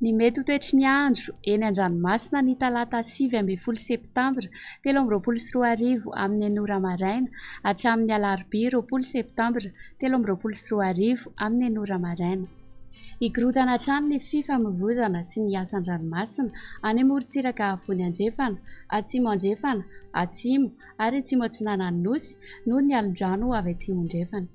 Ny mety ho toetry ny andro eny an-dranomasina ny talata 9 septambra 2024 amin'ny 9 maraina hatramin'ny alarobia 20 septambra 2024 amin'ny 9 maraina. Hikorotana hatrany ny fifamoivoizana sy ny asan-dranomasina any amorontsiraka afovoany andrefana, atsimo andrefana, atsimo ary atsimo atsinanan'ny nosy noho ny alondrano avy atsimo andrefana.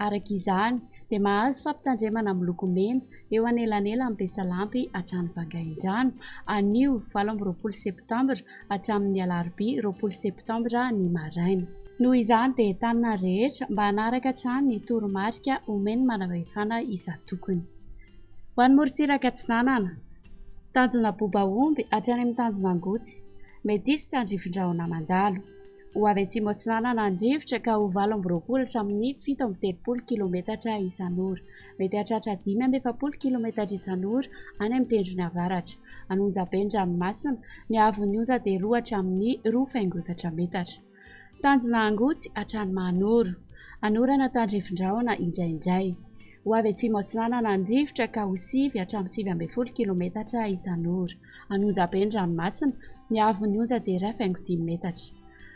Araka izany dia mahazo fampitandremana miloko mena eo anelanela amin'ny Besalampy hatrany Vangaindrano anio 20 septambra hatramin'ny alarobia 20 septambra ny maraina. Noho izany dia entanina rehetra mba hanaraka hatrany ny toromarika omeny manavahefana isan-tokony. Ho an'ny morontsiraka atsinanana, tanjona Bobaomby hatrany amin'ny tanjona Angotsy, Medisy tandrifon-drahona mandalo. Ho avy atsimo atsinanana andrivotra ka ho 20 hatramin'ny 730 kilometatra isan'ora, mety hahatratra 570 kilometatra isan'ora any amin'ny tendrony avaratra. Anonjabe-dranomasina ny havon'ny onja dia 2 hatramin'ny 2,8 metatra. Tanjona Angotsy hatrany Manoro, anorana tandrifon-drahona indraindray. Ho avy atsimo atsinanana andrivotra ka ho 9 hatramin'ny 7,0 kilometatra isan'ora. Anonjabe-dranomasina ny havon'ny onja dia 2,5 metatra.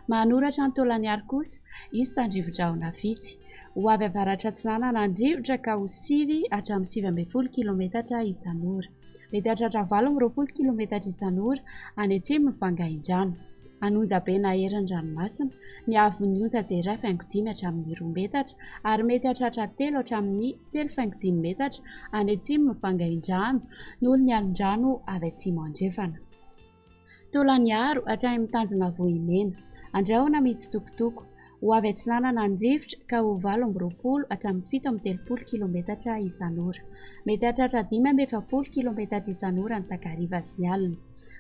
Manoratra ny Tolañaro kosa izy tandrifon-drahona vitsy. Ho avy avaratra atsinanana andrivotra ka ho 9 hatramin'ny 7,0 kilometatra isan'ora. Mety hahatratra 20 kilometatra isan'ora any atsimo ny Vangaindrano. Anonjabe herindranomasina ny havon'ny onja dia 2,5 hatramin'ny 2 metatra ary mety hahatratra 3 hatramin'ny 3,5 metatra any atsimo ny Vangaindrano noho ny alondrano avy atsimo andrefana. Tolañaro hatrany amin'ny tanjona Vohimena, andrahona mitsitokotoko. Ho avy atsinanana andrivotra ka ho 20 hatramin'ny 730 kilometatra isan'ora. Mety hahatratra 5,70 kilometatra isan'ora ny takariva sy ny alina.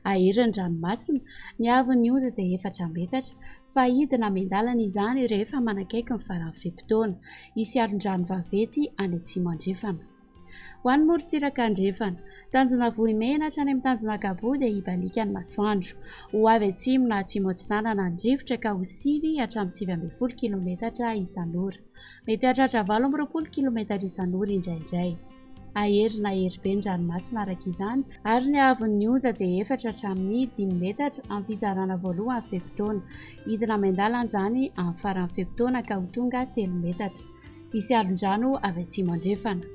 Aherindranomasina ny havon'ny onja dia 4 metatra, fa hidina mendalana izany rehefa manakaiky ny faran'ny fe-potoana. Hisy alondrano vaventy any atsimo andrefana. Ho an'ny morontsiraka andrefana, tanjona Vohimena hatrany amin'ny tanjona Gabo dia hibalika ny masoandro. Ho avy atsimo na atsimo atsinanana andrivotra ka ho 9 hatramin'ny 7,0 kilometatra isan'ora. Mety hahatratra 20 kilometatra isan'ora indraindray. Aherina heribe-dranomasina araka izany ary ny havon'ny onja dia 4 hatramin'ny 5 metatra amin'ny fizarana voalohan'ny fe-potoana. Hidina mendalana izany amin'ny faran'ny fe-potoana ka ho tonga 3 metatra. Hisy alondrano avy atsimo andrefana.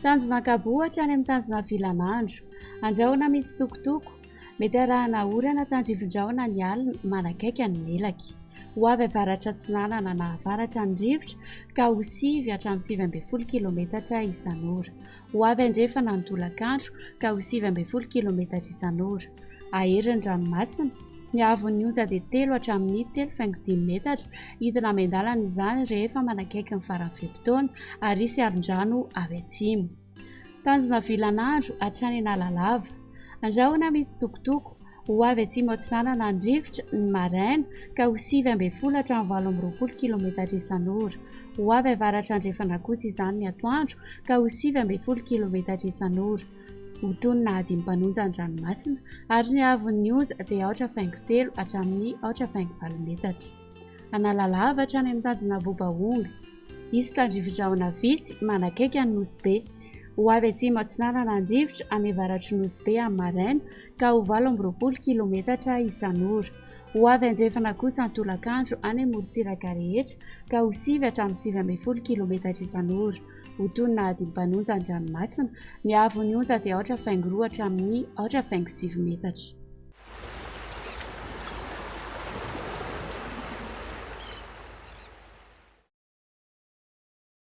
Tanjona Gabo hatrany amin'ny tanjona Vilanandro, andrahona mitsitokotoko. Mety arahana orana tandrifon-drahona ny alina manakaiky ny melaky. Ho avy avaratra atsinanana na avaratra andrivotra ka ho 9 hatramin'ny 7,0 kilometatra isan'ora. Ho avy andrefana ny tolakandro ka ho 7,0 kilometatra isan'ora. Aherindranomasina ny havon'ny onja dia 3 hatramin'ny 3,5 metatra. Hidina mendalana izany rehefa manakaiky ny faran'ny fe-potoana ary hisy alondrano avy atsimo. Tanjona Vilanandro hatrany Analalava, andrahona mitsitokotoko. Ho avy atsimo atsinanana andrivotra ny maraina ka ho 9,70 hatramin'ny 20 kilometatra isan'ora. Ho avy avaratra andrefana kosa izany ny atoandro ka ho 7,0 kilometatra isan'ora. Ho tonina adimpanonja an-dranomasina ary ny havon'ny onja dia 8,3 hatramin'ny 8,4 metatra. Analalava hatrany amin'ny tanjona Bobaomby, izy tandrifon-drahona vitsy manakaiky ny Nosy Be. Ho avy atsimo atsinanana andrivotra any avaratry Nosy Be amin'ny maraina ka ho 20 kilometatra isan'ora. Ho avy andrefana kosa ny tolakandro any amorontsiraka rehetra ka ho 9 hatramin'ny 7,0 kilometatra isan'ora. Ho tonina adimpanonja an-dranomasina ny havon'ny onja dia 8,2 hatramin'ny 8,7 metatra.